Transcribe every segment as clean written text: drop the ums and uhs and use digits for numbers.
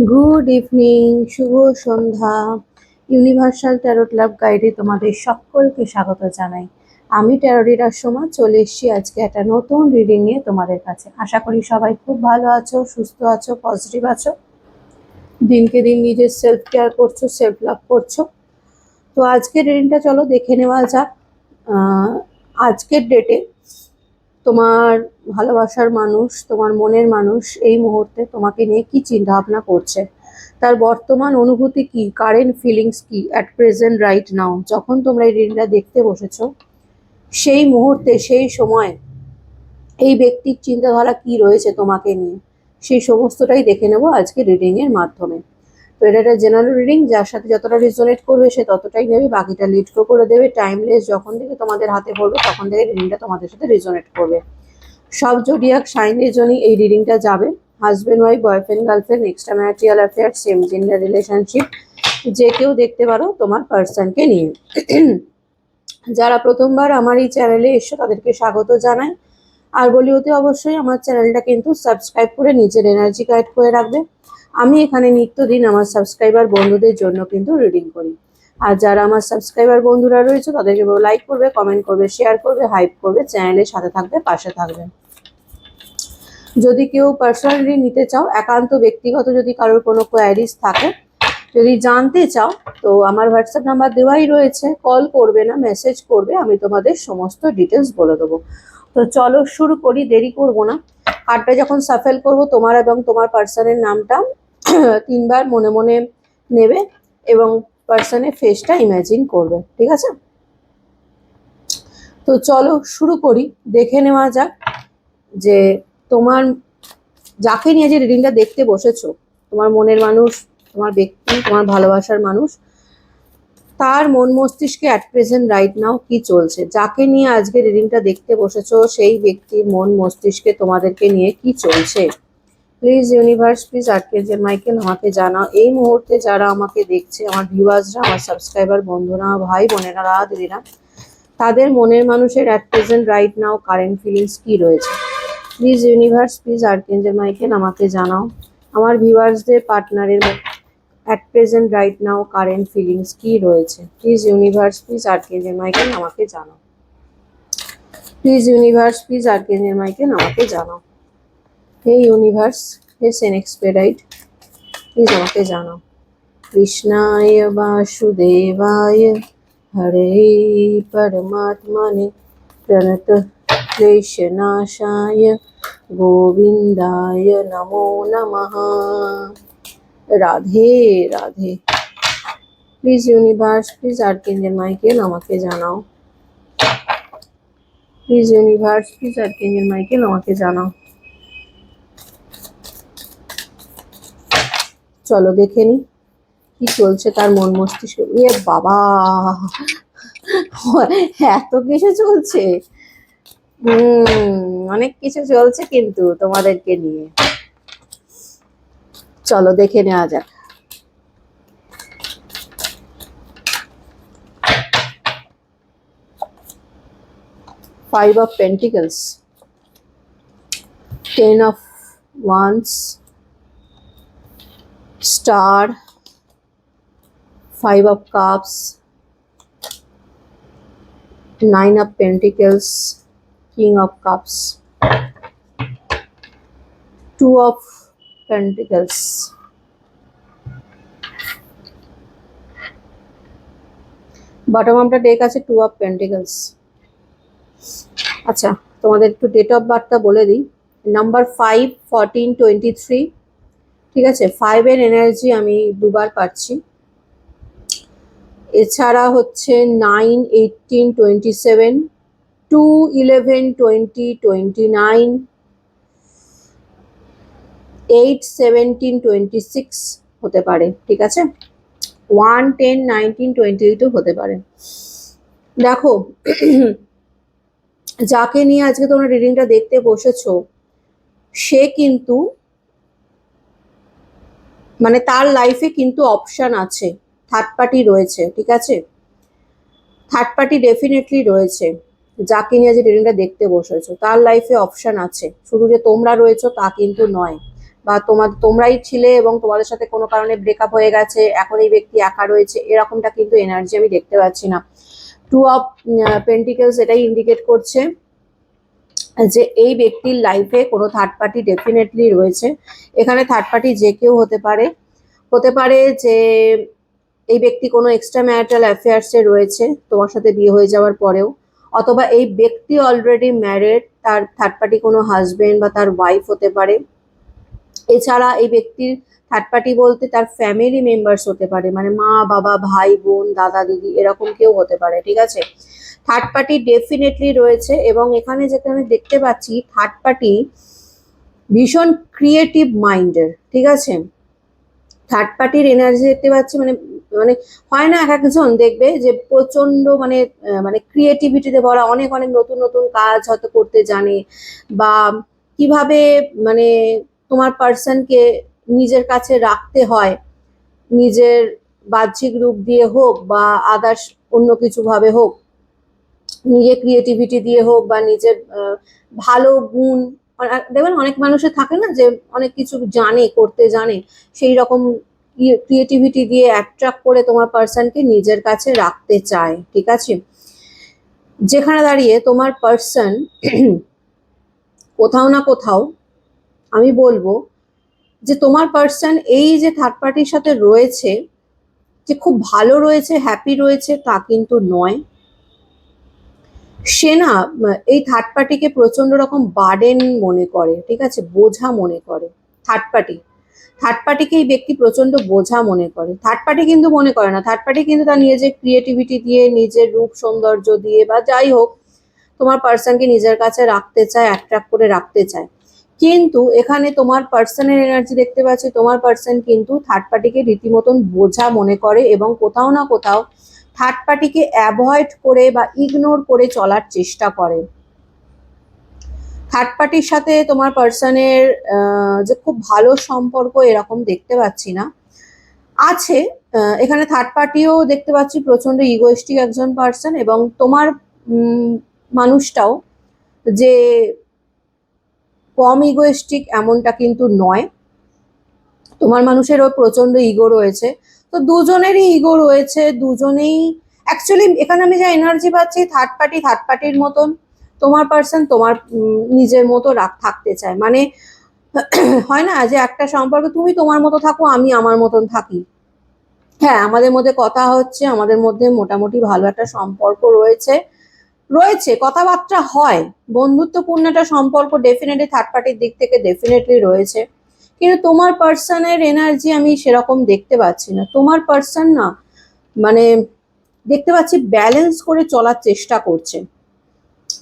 Good evening, শুভ সন্ধ্যা। Universal tarot লাভ গাইডে তোমাদের সকলকে স্বাগত জানাই। আমি ট্যারো রিডার সোমা চলে এসেছি আজকে একটা নতুন রিডিং নিয়ে তোমাদের কাছে। আশা করি সবাই খুব ভালো আছো, সুস্থ আছো, পজিটিভ আছো, দিনকে দিন নিজের সেলফ কেয়ার করছো, সেলফ লাভ করছো। তো আজকের রিডিংটা চলো দেখে নেওয়া যাক। আজকের ডেটে তোমার ভালোবাসার মানুষ, তোমার মনের মানুষ এই মুহূর্তে তোমাকে নিয়ে কি চিন্তা ভাবনা করছে, তার বর্তমান অনুভূতি কি, কারেন্ট ফিলিংস কি অ্যাট প্রেজেন্ট রাইট নাও। যখন তোমরা এই রিডিংটা দেখতে বসেছো সেই মুহূর্তে, সেই সময় এই ব্যক্তির চিন্তাধারা কি রয়েছে তোমাকে নিয়ে, সেই সমস্তটাই দেখে নেবো আজকে রিডিং এর মাধ্যমে। তো এটা একটা জেনারেল রিডিং, যার সাথে যতটা রিজোনেট করবে সে ততটাই নেবে, বাকিটা লিড করে দেবে। টাইমলেস যখন থেকে তোমাদের হাতে পড়বে তখন থেকে রিডিংটা তোমাদের সাথে রিজোনেট করবে। সব জোডিয়াক সাইনের জন্যই এই রিডিংটা যাবে। Husband wife, boyfriend girlfriend, extra marital affair, same gender relationship, যে কেউ দেখতে পারো তোমার পার্সনকে নিয়ে। যারা প্রথমবার আমার এই চ্যানেলে এসো তাদেরকে স্বাগত জানাই। আর বলি অতি অবশ্যই আমার চ্যানেলটা কিন্তু সাবস্ক্রাইব করে নিজের এনার্জি গাইড করে রাখবে। আমি এখানে নিত্যদিন আমার সাবস্ক্রাইবার বন্ধুদের জন্য কিন্তু রিডিং করি। আর যারা আমার সাবস্ক্রাইবার বন্ধুরা রয়েছে তাদেরকে লাইক করবে, কমেন্ট করবে, শেয়ার করবে, হাইপ করবে, চ্যানেলের সাথে থাকবে, পাশে থাকবে। যদি কেউ পার্সোনালি নিতে চাও, একান্ত ব্যক্তিগত যদি কারোর কোনো কোয়ারিজ থাকে, যদি জানতে চাও, তো আমার হোয়াটসঅ্যাপ নাম্বার দেওয়াই রয়েছে, কল করবে না, মেসেজ করবে, আমি তোমাদের সমস্ত ডিটেলস বলে দেবো। তো চলো শুরু করি, দেরি করব না। কার্ডটা যখন সাফেল করব তোমার এবং তোমার পার্সনের নামটা তিনবার মনে মনে নেবে এবং পার্সনের ফেসটা ইমাজিন করবে, ঠিক আছে? তো চলো শুরু করি, দেখে নেওয়া যাক যে তোমার যাকে নিয়ে যে রিডিংটা দেখতে বসেছো, তোমার মনের মানুষ, তোমার ব্যক্তি, তোমার ভালোবাসার মানুষ, তার মন মস্তিষ্কে অ্যাট প্রেজেন্ট রাইট নাও কি চলছে। যাকে নিয়ে আজকে রিডিংটা দেখতে বসেছো সেই ব্যক্তির মন মস্তিষ্কে তোমাদেরকে নিয়ে কি চলছে। Please universe, please archangel Michael আমাকে জানাও এই মুহূর্তে যারা আমাকে দেখছে, আমার ভিউয়ার্সরা, আমার সাবস্ক্রাইবার বন্ধুরা, ভাই বোনেরা, দিদিরা, তাদের মনের মানুষের at present right now current feelings কি রয়েছে। Please universe, please archangel Michael আমাকে জানাও আমার ভিউয়ার্সদের পার্টনারের at present right now current feelings কি রয়েছে। Please universe, please archangel Michael আমাকে জানাও। Please universe, please archangel Michael আমাকে জানাও। হে ইউনিভার্স, হে সেন এক্সপেরাইট, প্লিজ আমাকে জানাও। কৃষ্ণায় বাসুদেবায় হরে পরমাত্মনে প্রণত ক্লেশনাশায় গোবিন্দায় নমো নমঃ। Radhe Radhe. Please universe, please archangel Michael আমাকে জানাও। Please universe, please archangel Michael আমাকে জানাও। চলো দেখে নি কি চলছে তার মন মস্তিষ্ক। এ বাবা, এত কিছু চলছে। অনেক কিছু চলছে কিন্তু তোমাদেরকে নিয়ে। চলো দেখে নেওয়া যাক। Five of Pentacles, Ten of Wands, Star, Five of Cups, Nine of Pentacles, King of Cups, Two of Pentacles, bottom of the deck আছে Two of Pentacles। আচ্ছা, তোমাদের একটু ডেট অফ বার্থটা বলে দিই। নাম্বার 5, 14, 23, ঠিক আছে? 5 এর এনার্জি আমি দুবার পাচ্ছি। এছাড়া হচ্ছে 9, 18, 27, 2, 11, 20, 29, 8, 17, 26 হতে পারে, ঠিক আছে? 1, 10, 19, 28ও হতে পারে। দেখো, যাকে নিয়ে আজকে তোমরা রিডিংটা দেখতে বসেছো সে কিন্তু মানে তার লাইফে কিন্তু অপশন আছে, থার্ড পার্টি রয়েছে, ঠিক আছে? থার্ড পার্টি ডেফিনেটলি রয়েছে। যাকে নিয়ে যে রিডিংটা দেখতে বসেছো তার লাইফে অপশন আছে, শুধু যে তোমরা রয়েছো তা কিন্তু নয়। বা তোমরাই ছিলে এবং তোমাদের সাথে কোনো কারণে ব্রেকআপ হয়ে গেছে, এখন এই ব্যক্তি একা রয়েছে, এরকমটা কিন্তু এনার্জি আমি দেখতে পাচ্ছি না। 2 অফ পেন্টিকেলস এটাই ইন্ডিকেট করছে যে এই ব্যক্তির লাইফে কোনো থার্ড পার্টি ডেফিনেটলি রয়েছে। এখানে থার্ড পার্টি যে কেউ হতে পারে, হতে পারে যে এই ব্যক্তি কোনো এক্সট্রা ম্যারিটাল অ্যাফেয়ার্সে রয়েছে তোমার সাথে বিয়ে হয়ে যাওয়ার পরেও, অথবা এই ব্যক্তি অলরেডি ম্যারিড, তার থার্ড পার্টি কোনো হাজবেন্ড বা তার ওয়াইফ হতে পারে। এছাড়া এই ব্যক্তির থার্ড পার্টি বলতে তার ফ্যামিলি মেম্বার্স হতে পারে, মানে মা বাবা ভাই বোন দাদা দিদি এরকম কেউ হতে পারে, ঠিক আছে। থার্ড পার্টি ডেফিনেটলি রয়েছে এবং এখানে যেখানে দেখতে পাচ্ছি থার্ড পার্টি ভীষণ ক্রিয়েটিভ মাইন্ডের, ঠিক আছে। থার্ড পার্টির এনার্জি দেখতে পাচ্ছি, মানে মানে হয় না এক একজন দেখবে যে প্রচন্ড মানে ক্রিয়েটিভিটিতে ভরা, অনেক অনেক নতুন নতুন কাজ হয়তো করতে জানে, বা কিভাবে মানে তোমার পার্সনকে নিজের কাছে রাখতে হয়, নিজের বাহ্যিক রূপ দিয়ে হোক বা আদার্স অন্য কিছু ভাবে হোক, নিজের ক্রিয়েটিভিটি দিয়ে হোক বা নিজের ভালো গুণ। দেখবেন অনেক মানুষের থাকে না যে অনেক কিছু জানে, করতে জানে, সেই রকম ক্রিয়েটিভিটি দিয়ে অ্যাট্রাক্ট করে তোমার পার্সনকে নিজের কাছে রাখতে চায়, ঠিক আছে। যেখানে দাঁড়িয়ে তোমার পার্সন কোথাও না কোথাও আমি বলবো যে তোমার পার্সন এই যে থার্ড পার্টির সাথে রয়েছে, যে খুব ভালো রয়েছে, হ্যাপি রয়েছে তা কিন্তু নয়। সে না এই থার্ড পার্টিকে প্রচন্ড রকম বার্ডেন মনে করে, ঠিক আছে, বোঝা মনে করে। থার্ড পার্টি থার্ড পার্টিকে এই ব্যক্তি প্রচন্ড বোঝা মনে করে। থার্ড পার্টি কিন্তু মনে করে না, থার্ড পার্টি কিন্তু তার নিজের ক্রিয়েটিভিটি দিয়ে, নিজের রূপ সৌন্দর্য দিয়ে বা যাই হোক তোমার পার্সনকে নিজের কাছে রাখতে চায়, অ্যাট্রাক্ট করে রাখতে চায়। কিন্তু এখানে তোমার পার্সনের এনার্জি দেখতে পাচ্ছি, তোমার পার্সন কিন্তু থার্ড পার্টিকে রীতিমতন বোঝা মনে করে এবং কোথাও না কোথাও থার্ড পার্টিকে অ্যাভয়েড করে বা ইগনোর করে চলার চেষ্টা করে। থার্ড পার্টির সাথে তোমার পার্সনের যে খুব ভালো সম্পর্ক এরকম দেখতে পাচ্ছি না। আছে এখানে থার্ড পার্টিও দেখতে পাচ্ছি প্রচন্ড ইগোয়েস্টিক একজন পার্সন, এবং তোমার মানুষটাও যে কম ইগোয়েস্টিক এমনটা কিন্তু নয়। তোমার মানুষেরও প্রচন্ড ইগো রয়েছে, তো দুজনেরই ইগো রয়েছে, দুজনেই অ্যাকচুয়ালি এখানে আমি যা এনার্জি পাচ্ছি থার্ড পার্টির মতন তোমার পার্সন তোমার নিজের মতো থাকতে চায়। মানে হয় না যে একটা সম্পর্কে তুমি তোমার মতো থাকো, আমি আমার মতন থাকি, হ্যাঁ আমাদের মধ্যে কথা হচ্ছে, আমাদের মধ্যে মোটামুটি ভালো একটা সম্পর্ক রয়েছে, কথাবার্তা হয়, বন্ধুত্বপূর্ণ একটা সম্পর্ক ডেফিনেটলি থার্ড পার্টির দিক থেকে ডেফিনেটলি রয়েছে। কিন্তু তোমার পার্সনের এনার্জি আমি সেরকম দেখতে পাচ্ছি না। তোমার পার্সন না মানে দেখতে পাচ্ছি ব্যালেন্স করে চলার চেষ্টা করছে,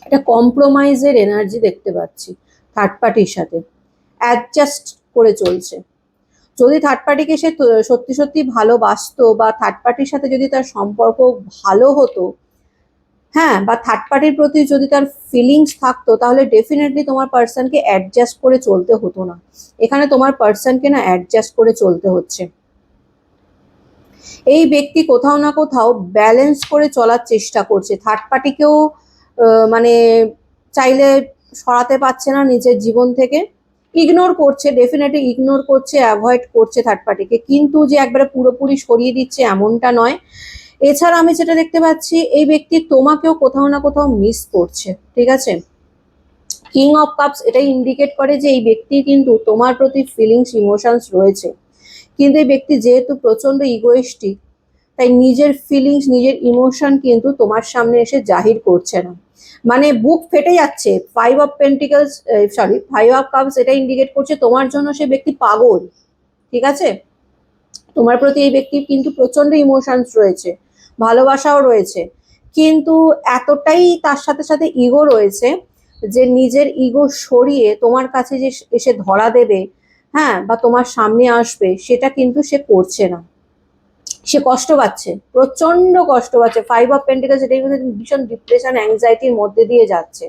একটা কম্প্রোমাইজের এনার্জি দেখতে পাচ্ছি, থার্ড পার্টির সাথে অ্যাডজাস্ট করে চলছে। যদি থার্ড পার্টিকে সে সত্যি সত্যি ভালোবাসতো বা থার্ড পার্টির সাথে যদি তার সম্পর্ক ভালো হতো, হ্যাঁ, বা থার্ড পার্টির প্রতি যদি তার ফিলিংস থাকতো, তাহলে ডেফিনেটলি তোমার পার্সনকে অ্যাডজাস্ট করে চলতে হতো না। এখানে তোমার পার্সনকে না অ্যাডজাস্ট করে চলতে হচ্ছে। এই ব্যক্তি কোথাও না কোথাও ব্যালেন্স করে চলার চেষ্টা করছে, থার্ড পার্টিকেও মানে চাইলে সরাতে পারছে না নিজের জীবন থেকে, ইগনোর করছে, ডেফিনেটলি ইগনোর করছে, অ্যাভয়েড করছে থার্ড পার্টিকে, কিন্তু যে একবারে পুরোপুরি সরিয়ে দিচ্ছে এমনটা নয়। এছাড়া আমি যেটা দেখতে পাচ্ছি এই ব্যক্তি তোমাকেও কোথাও না কোথাও মিস করছে, ঠিক আছে। কিং অফ কাপস এটাই ইন্ডিকেট করে যে এই ব্যক্তি কিন্তু তোমার প্রতি ফিলিংস ইমোশনস রয়েছে, কিন্তু এই ব্যক্তি যেহেতু প্রচন্ড ইগোয়েস্টিক, তাই নিজের ফিলিংস নিজের ইমোশন কিন্তু তোমার সামনে এসে জাহির করছে না। মানে বুক ফেটে যাচ্ছে। ফাইভ অফ কাপস এটা ইন্ডিকেট করছে তোমার জন্য সে ব্যক্তি পাগল, ঠিক আছে। তোমার প্রতি এই ব্যক্তির কিন্তু প্রচন্ড ইমোশনস রয়েছে, ভালোবাসাও রয়েছে, কিন্তু এতটাই তার সাথে সাথে ইগো রয়েছে যে নিজের ইগো সরিয়ে তোমার কাছে যে এসে ধরা দেবে, হ্যাঁ, বা তোমার সামনে আসবে, সেটা কিন্তু সে করছে না। সে কষ্ট পাচ্ছে, প্রচন্ড কষ্ট পাচ্ছে। 5 অফ পেন্টিকলস এটাই ভীষণ ডিপ্রেশন অ্যাংজাইটির মধ্যে দিয়ে যাচ্ছে।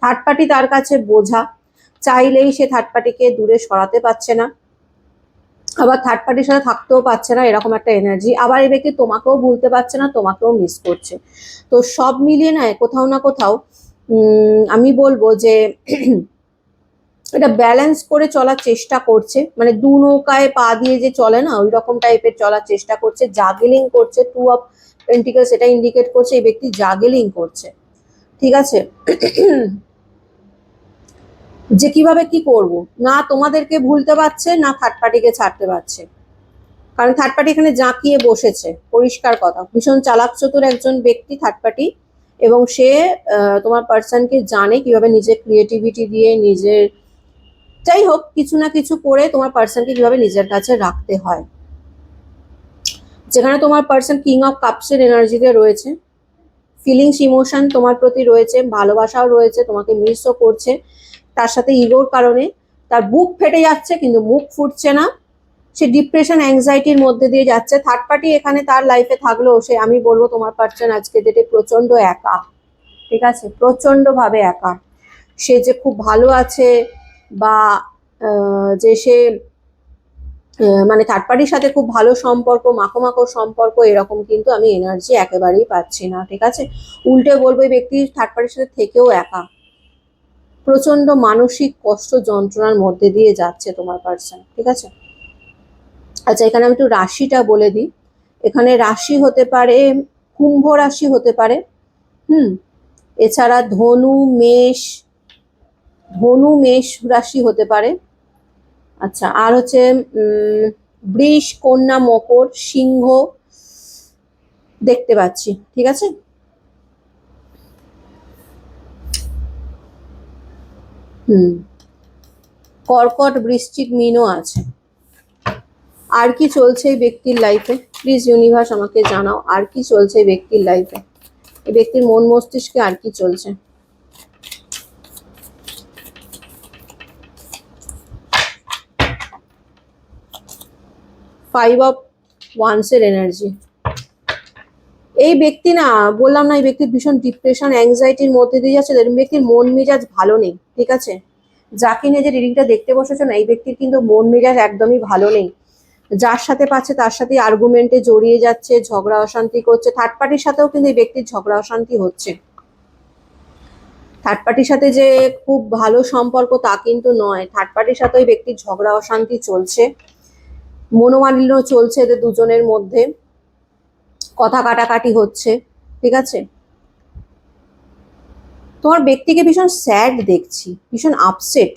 থার্ড পার্টি তার কাছে বোঝা, চাইলেই সে থার্ড পার্টিকে দূরে সরাতে পারছে না, আবার থার্ড পার্টির সাথে থাকতেও পারছে না, এরকম একটা এনার্জি। আবার এই ব্যক্তি তোমাকেও ভুলতে পারছে না, তোমাকেও মিস করছে। তো সব মিলিয়ে না কোথাও না কোথাও আমি বলবো যে এটা ব্যালেন্স করে চলার চেষ্টা করছে, মানে দু নৌকায় পা দিয়ে যে চলে না, ওই রকম টাইপের চলার চেষ্টা করছে, জাগলিং করছে। 2 অফ পেন্টিকলস এটা ইন্ডিকেট করছে এই ব্যক্তি জাগলিং করছে, ঠিক আছে। যে কিভাবে কি করব, না তোমাদেরকে ভুলতে পারছে, না থার্ড পার্টিকে ছাড়তে পারছে, কারণ থার্ড পার্টি এখানে জাঁকিয়ে বসেছে। পরিষ্কার কথা, ভীষণ চালাক চতুর একজন ব্যক্তি থার্ড পার্টি, এবং সে তোমার পার্সনকে জানে কিভাবে নিজের ক্রিয়েটিভিটি দিয়ে, নিজের যাই হোক কিছু না কিছু করে তোমার পার্সনকে কিভাবে নিজের কাছে রাখতে হয়। যেখানে তোমার পার্সন কিং অফ কাপসের এনার্জিতে রয়েছে, ফিলিংস ইমোশন তোমার প্রতি রয়েছে, ভালোবাসাও রয়েছে, তোমাকে মিসও করছে, তার সাথে ইগোর কারণে তার বুক ফেটে যাচ্ছে কিন্তু মুখ ফুটছে না, সে ডিপ্রেশন অ্যাংজাইটির মধ্যে দিয়ে যাচ্ছে। থার্ড পার্টি এখানে তার লাইফে থাকলেও সে, আমি বলবো তোমার পার্সন আজকে ডেটে প্রচন্ড একা, ঠিক আছে, প্রচন্ড ভাবে একা। সে যে খুব ভালো আছে বা যে সে মানে থার্ড পার্টির সাথে খুব ভালো সম্পর্ক, মাখো মাখো সম্পর্ক, এরকম কিন্তু আমি এনার্জি একেবারেই পাচ্ছি না, ঠিক আছে। উল্টে বলবো এই ব্যক্তি থার্ড পার্টির সাথে থেকেও একা, প্রচন্ড মানসিক কষ্ট যন্ত্রণার মধ্যে দিয়ে যাচ্ছে তোমার পার্সন, ঠিক আছে। আচ্ছা, এখানে আমি একটু রাশিটা বলে দিই। এখানে রাশি হতে পারে কুম্ভ রাশি হতে পারে, এছাড়া ধনু মেষ রাশি হতে পারে। আচ্ছা, আর হচ্ছে বৃষ, কন্যা, মকর, সিংহ দেখতে পাচ্ছি, ঠিক আছে। কর্কট, বৃশ্চিক, মীনও আছে। আর কি চলছে এই ব্যক্তির লাইফে, প্লিজ ইউনিভার্স আমাকে জানাও, আর কি চলছে এই ব্যক্তির লাইফে, এই ব্যক্তির মন মস্তিষ্কে আর কি চলছে। ফাইভ অফ ওয়ান্সের এনার্জি। এই ব্যক্তি না, বললাম না এই ব্যক্তি ভীষণ ডিপ্রেশন অ্যাংজাইটির মধ্যে দিয়ে যাচ্ছে, এই ব্যক্তির মন মেজাজ ভালো নেই, ঠিক আছে। যাকে নিয়ে যে রিডিংটা দেখতে বসেছো না, এই ব্যক্তির কিন্তু মন মেজাজ একদমই ভালো নেই। যার সাথে পাচ্ছে তার সাথে আর্গুমেন্টে জড়িয়ে যাচ্ছে, ঝগড়া অশান্তি করছে। থার্ড পার্টির সাথেও কিন্তু এই ব্যক্তির ঝগড়া অশান্তি হচ্ছে। থার্ড পার্টির সাথে যে খুব ভালো সম্পর্ক তা কিন্তু নয়, থার্ড পার্টির সাথে ওই ব্যক্তির ঝগড়া অশান্তি চলছে, মনোমালিন্য চলছে এদের দুজনের মধ্যে, কথা কাটাকাটি হচ্ছে, ঠিক আছে। তোমার ব্যক্তিকে ভীষণ স্যাড দেখছি, ভীষণ আপসেট,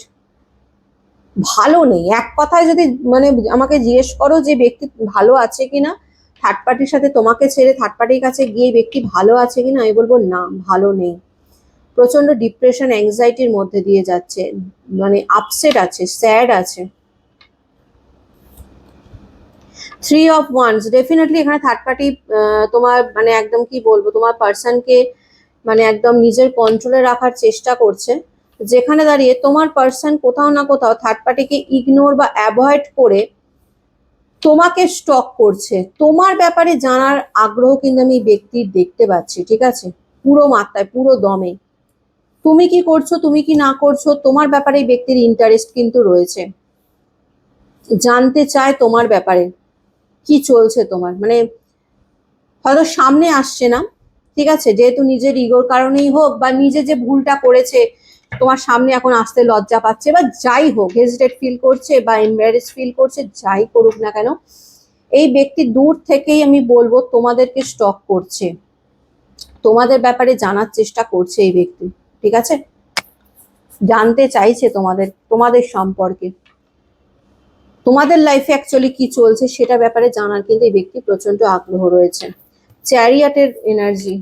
ভালো নেই। এক কথায় যদি মানে আমাকে জিজ্ঞেস করো যে ব্যক্তি ভালো আছে কিনা, থার্ড পার্টির সাথে তোমাকে ছেড়ে থার্ড পার্টির কাছে গিয়ে ব্যক্তি ভালো আছে কিনা, আমি বলবো না, ভালো নেই। প্রচন্ড ডিপ্রেশন অ্যাংজাইটির মধ্যে দিয়ে যাচ্ছে, মানে আপসেট আছে, স্যাড আছে। 3 অফ ওয়ান্স, ডেফিনেটলি এখানে থার্ড পার্টি তোমার মানে একদম কি বলবো, তোমার পার্সনকে মানে একদম নিজের কন্ট্রোলে রাখার চেষ্টা করছে, যেখানে দাঁড়িয়ে তোমার পার্সন কোথাও না কোথাও থার্ড পার্টিকে ইগনোর বা অ্যাভয়েড করে তোমাকে স্টক করছে। তোমার ব্যাপারে জানার আগ্রহ কিন্তু আমি ব্যক্তির দেখতে পাচ্ছি, ঠিক আছে, পুরো মাত্রায়, পুরো দমে। তুমি কি করছো, তুমি কি না করছো, তোমার ব্যাপারে এই ব্যক্তির ইন্টারেস্ট কিন্তু রয়েছে, জানতে চায় তোমার ব্যাপারে কি চলছে তোমার, মানে হয়তো সামনে আসছে না, ঠিক আছে, যেহেতু নিজের ইগোর কারণেই হোক বা নিজে যে ভুলটা করেছে তোমার সামনে এখন আসতে লজ্জা পাচ্ছে, বা যাই হোক হেজিটেট ফিল করছে বা এমবারেস ফিল করছে, যাই করুক না কেন, এই ব্যক্তি দূর থেকেই আমি বলবো তোমাদেরকে স্টক করছে, তোমাদের ব্যাপারে জানার চেষ্টা করছে এই ব্যক্তি, ঠিক আছে, জানতে চাইছে তোমাদের সম্পর্কে, তোমাদের লাইফে অ্যাকচুয়ালি কি চলছে সেটা ব্যাপারে জানার কিন্তু এই ব্যক্তি প্রচন্ড আগ্রহ রয়েছে। চ্যারিয়টের এনার্জি,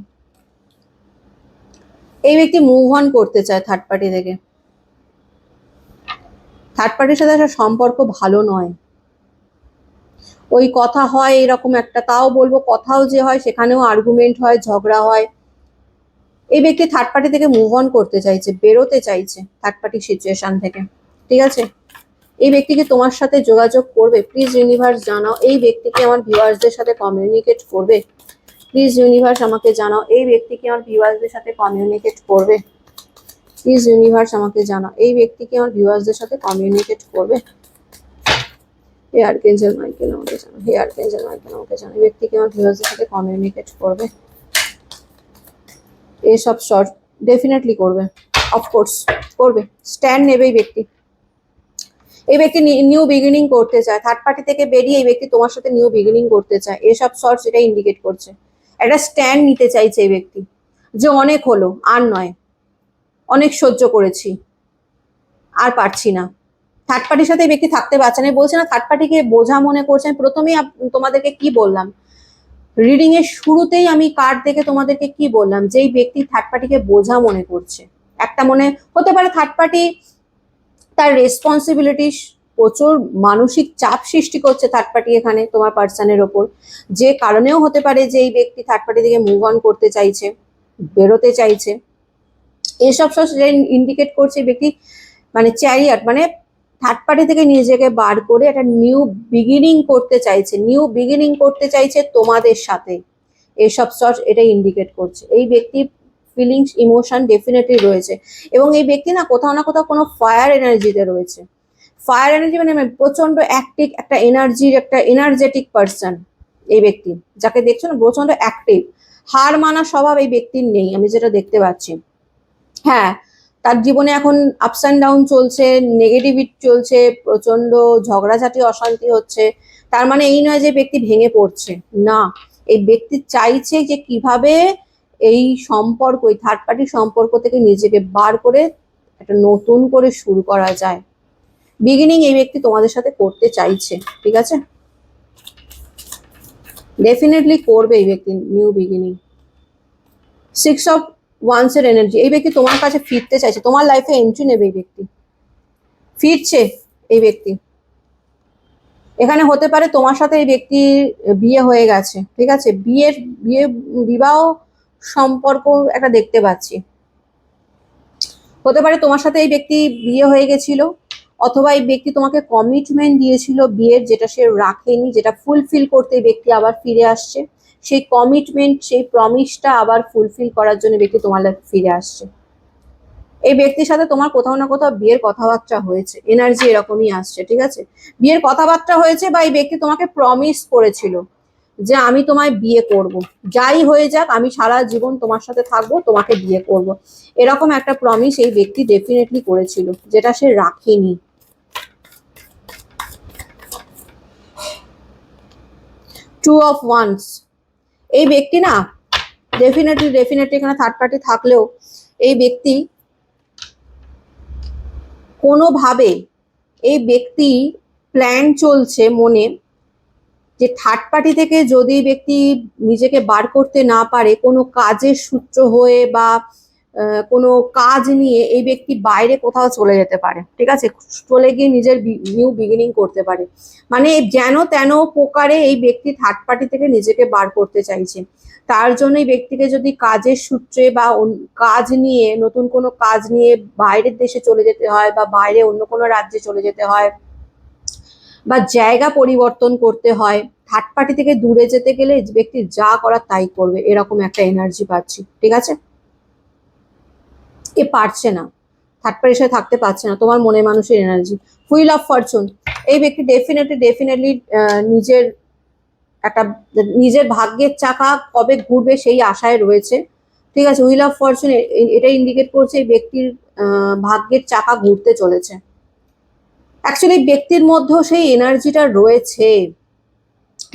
এই ব্যক্তি মুভ অন করতে চায় থার্ড পার্টি থেকে, থার্ড পার্টির সাথে একটা সম্পর্ক ভালো নয়, ওই কথা হয় এরকম একটা, তাও বলবো কথাও যে হয় সেখানেও আর্গুমেন্ট হয়, ঝগড়া হয়। এই ব্যক্তি থার্ড পার্টি থেকে মুভ অন করতে চাইছে, বেরোতে চাইছে থার্ড পার্টি সিচুয়েশন থেকে, ঠিক আছে। এই ব্যক্তিকে তোমার সাথে যোগাযোগ করবে, প্লিজ ইউনিভার্স জানাও, এই ব্যক্তিকে আমার ভিউয়ার্সদের সাথে কমিউনিকেট করবে, প্লিজ ইউনিভার্স আমাকে জানাও, এই ব্যক্তিকে আমার ভিউয়ার্সদের সাথে কমিউনিকেট করবে, প্লিজ ইউনিভার্স আমাকে জানাও, এই ব্যক্তিকে আমার ভিউয়ার্সদের সাথে কমিউনিকেট করবে। হে আর্কেঞ্জেল মাইকেল আমাকে জানাও, হে আর্কেঞ্জেল মাইকেল আমাকে জানাও, এই ব্যক্তিকে আমার ভিউয়ার্সদের সাথে কমিউনিকেট করবে। এসব শর্ট ডেফিনেটলি করবে, অফকোর্স করবে, স্ট্যান্ড নেবে এই ব্যক্তি, এই ব্যক্তি নিউ বিগিনিং করতে চায়, থার্ড পার্টি থেকে বেরিয়ে এই ব্যক্তি তোমার সাথে নিউ বিগিনিং করতে চায়, এসব সর্টস এটা ইন্ডিকেট করছে। একটা স্ট্যান্ড নিতে চাইছে এই ব্যক্তি, যে অনেক হলো, আর নয়, অনেক সহ্য করেছি, আর পারছি না। থার্ড পার্টির সাথে এই ব্যক্তি থাকতে পারছে না, বলছে না থার্ড পার্টিকে বোঝা মনে করছে। আমি প্রথমেই তোমাদেরকে কি বললাম, রিডিং এর শুরুতেই আমি কার্ড দেখে তোমাদেরকে কি বললাম, যে এই ব্যক্তি থার্ড পার্টিকে বোঝা মনে করছে। একটা মনে হতে পারে থার্ড পার্টি তার রেসপন্সিবিলিটি, প্রচুর মানসিক চাপ সৃষ্টি করছে থার্ড পার্টি এখানে তোমার পার্সনের ওপর, যে কারণেও হতে পারে যে এই ব্যক্তি থার্ড পার্টি থেকে মুভ অন করতে চাইছে, বেরোতে চাইছে। এসব সব ইন্ডিকেট করছে এই ব্যক্তি মানে চ্যারিয়াট, মানে থার্ড পার্টি থেকে নিজেকে বার করে একটা নিউ বিগিনিং করতে চাইছে, নিউ বিগিনিং করতে চাইছে তোমাদের সাথে। এসব সব এটা ইন্ডিকেট করছে। এই ব্যক্তি ফিলিংস, ইমোশন ডেফিনেটলি রয়েছে, এবং এই ব্যক্তি না কোথাও কোনো ফায়ার এনার্জিতে রয়েছে। ফায়ার এনার্জি মানে প্রচন্ড অ্যাক্টিভ, একটা এনার্জির, একটা এনার্জেটিক পার্সন এই ব্যক্তি, যাকে দেখছো না প্রচন্ড অ্যাক্টিভ। হার মানা স্বভাব এই ব্যক্তির নেই, আমি যেটা দেখতে পাচ্ছি। হ্যাঁ, তার জীবনে এখন আপস অ্যান্ড ডাউন চলছে, নেগেটিভিটি চলছে, প্রচন্ড ঝগড়াঝাটি, অশান্তি হচ্ছে। তার মানে এই নয় যে ব্যক্তি ভেঙে পড়ছে, না, এই ব্যক্তি চাইছে যে কিভাবে এই সম্পর্ক, এই থার্ড পার্টি সম্পর্ক থেকে নিজেকে বার করে একটা নতুন করে শুরু করা যায়। বিগিনিং এই ব্যক্তি তোমাদের সাথে করতে চাইছে, ঠিক আছে, ডেফিনেটলি করবে এই ব্যক্তি নিউ বিগিনিং। 6 অফ ওয়ান্স এর এনার্জি, এই ব্যক্তি তোমার কাছে ফিরতে চাইছে, তোমার লাইফে এন্ট্রি নেবে এই ব্যক্তি, ফিরছে এই ব্যক্তি। এখানে হতে পারে তোমার সাথে এই ব্যক্তির বিয়ে হয়ে গেছে, ঠিক আছে, বিবাহ সম্পর্ক একটা দেখতে পাচ্ছি। হতে পারে তোমার সাথে এই ব্যক্তি বিয়ে হয়ে গেছিল, অথবা এই ব্যক্তি তোমাকে কমিটমেন্ট দিয়েছিল বিয়ের, যেটা সে রাখেনি, যেটা ফুলফিল করতে এই ব্যক্তি আবার ফিরে আসছে। সেই কমিটমেন্ট, সেই প্রমিসটা আবার ফুলফিল করার জন্য ব্যক্তি তোমার লাইফে ফিরে আসছে। এই ব্যক্তির সাথে তোমার কোথাও না কোথাও বিয়ের কথাবার্তা হয়েছে, এনার্জি এরকমই আসছে, ঠিক আছে, বিয়ের কথাবার্তা হয়েছে, বা এই ব্যক্তি তোমাকে প্রমিস করেছিল যে আমি তোমায় বিয়ে করব, যাই হয়ে যাক আমি সারা জীবন তোমার সাথে থাকবো, তোমাকে বিয়ে করব। এরকম একটা প্রমিস এই ব্যক্তি ডেফিনেটলি করেছিল, যেটা সে রাখেনি। টু অফ ওয়ান্স, এই ব্যক্তি না ডেফিনেটলি এখানে থার্ড পার্টি থাকলেও এই ব্যক্তি কোনোভাবে, এই ব্যক্তি প্ল্যান চলছে মনে, যে থার্ড পার্টি থেকে যদি ব্যক্তি নিজেকে বার করতে না পারে, কোনো কাজের সূত্র হয়ে বা কোনো কাজ নিয়ে এই ব্যক্তি বাইরে কোথাও চলে যেতে পারে, ঠিক আছে, চলে গিয়ে নিজের নিউ বিগিনিং করতে পারে। মানে যেন তেন প্রকারে এই ব্যক্তি থার্ড পার্টি থেকে নিজেকে বার করতে চাইছে। তার জন্য এই ব্যক্তিকে যদি কাজের সূত্রে বা কাজ নিয়ে, নতুন কোনো কাজ নিয়ে বাইরের দেশে চলে যেতে হয়, বা বাইরে অন্য কোনো রাজ্যে চলে যেতে হয়, বা জায়গা পরিবর্তন করতে হয়, থার্ড পার্টি থেকে দূরে যেতে গেলে ব্যক্তি যা করার তাই করবে, এরকম একটা এনার্জি পাচ্ছি, ঠিক আছে। এ পারছে না, থার্ড পার্টির সাথে থাকতে পারছে না, তোমার মনে মানুষের এনার্জি। হুইল অফ ফরচুন, এই ব্যক্তি ডেফিনেটলি নিজের একটা, নিজের ভাগ্যের চাকা কবে ঘুরবে সেই আশায় রয়েছে, ঠিক আছে। হুইল অফ ফরচুন এটা ইন্ডিকেট করছে এই ব্যক্তির ভাগ্যের চাকা ঘুরতে চলেছে। অ্যাকচুয়ালি ব্যক্তির মধ্যেও সেই এনার্জিটা রয়েছে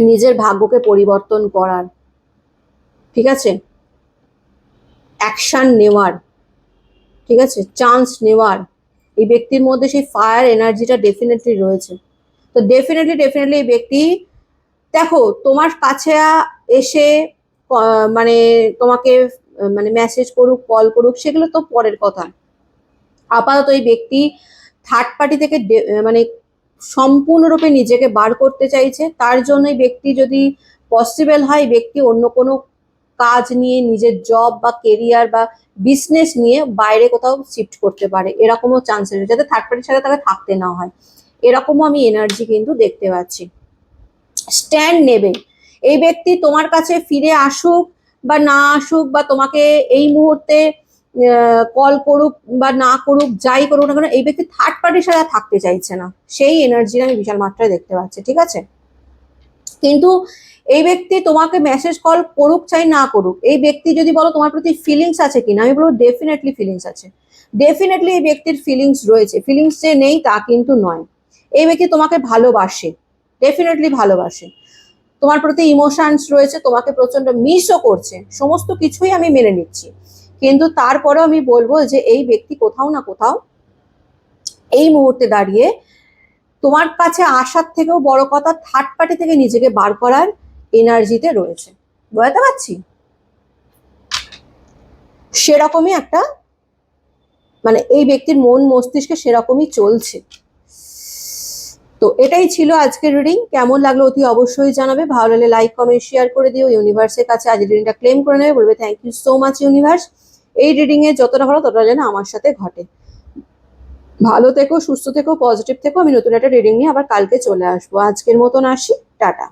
নিজের ভাগ্যকে পরিবর্তন করার, ঠিক আছে, অ্যাকশন নেওয়ার, ঠিক আছে, চান্স নেওয়ার। এই ব্যক্তির মধ্যে সেই ফায়ার এনার্জিটা ডেফিনেটলি রয়েছে। তো ডেফিনেটলি এই ব্যক্তি, দেখো, তোমার কাছে এসে মানে তোমাকে মানে মেসেজ করুক, কল করুক, সেগুলো তো পরের কথা। আপাতত এই ব্যক্তি থার্ড পার্টি থেকে মানে সম্পূর্ণরূপে নিজেকে বার করতে চাইছে। তার জন্য এই ব্যক্তি, যদি পসিবল হয়, ব্যক্তি অন্য কোনো কাজ নিয়ে, নিজের জব বা কেরিয়ার বা বিজনেস নিয়ে বাইরে কোথাও শিফট করতে পারে, এরকমও চান্স আছে, যাতে থার্ড পার্টির সাথে তাকে থাকতে না হয়। এরকমও আমি এনার্জি কিন্তু দেখতে পাচ্ছি। স্ট্যান্ড নেবে এই ব্যক্তি, তোমার কাছে ফিরে আসুক বা না আসুক, বা তোমাকে এই মুহূর্তে কল করুক বা না করুক, যাই করুক না কেন, এই ব্যক্তি থার্ড পার্টির সাথে থাকতে চাইছে না, সেই এনার্জি আমি বিশাল মাত্রায় দেখতে পাচ্ছি, ঠিক আছে। কিন্তু এই ব্যক্তি তোমাকে মেসেজ কল করুক চাই না করুক, এই ব্যক্তি যদি বলো তোমার প্রতি ফিলিংস আছে কিনা, আমি বলবো ডেফিনেটলি ফিলিংস আছে। ডেফিনেটলি এই ব্যক্তির ফিলিংস রয়েছে, ফিলিংস যে নেই তা কিন্তু নয়। এই ব্যক্তি তোমাকে ভালোবাসে, ডেফিনেটলি ভালোবাসে, তোমার প্রতি ইমোশনস রয়েছে, তোমাকে প্রচন্ড মিসও করছে, সমস্ত কিছুই আমি মেনে নিচ্ছি। কিন্তু তারপরেও আমি বলবো যে এই ব্যক্তি কোথাও না কোথাও এই মুহূর্তে দাঁড়িয়ে তোমার কাছে আসার থেকেও বড় কথা থার্ড পার্টি থেকে নিজেকে বার করার এনার্জিতে রয়েছে। বুঝতে পারছি? সেরকমই একটা, মানে এই ব্যক্তির মন মস্তিষ্কে সেরকমই চলছে। তো এটাই ছিল আজকের রিডিং। কেমন লাগলো অতি অবশ্যই জানাবে। ভালো লাগলে লাইক কমেন্ট শেয়ার করে দিও। ইউনিভার্সের কাছে আজ রিডিংটা ক্লেম করে নেবে, বলবে thank you so much universe, এই রিডিং এ যতটা ভালো ততটা যেন আমার সাথে ঘটে। ভালো থেকো, সুস্থ থেকো, পজিটিভ থেকো। আমি নতুন একটা রিডিং নিয়ে আবার কালকে চলে আসবো। আজকের মতন আসি, টাটা।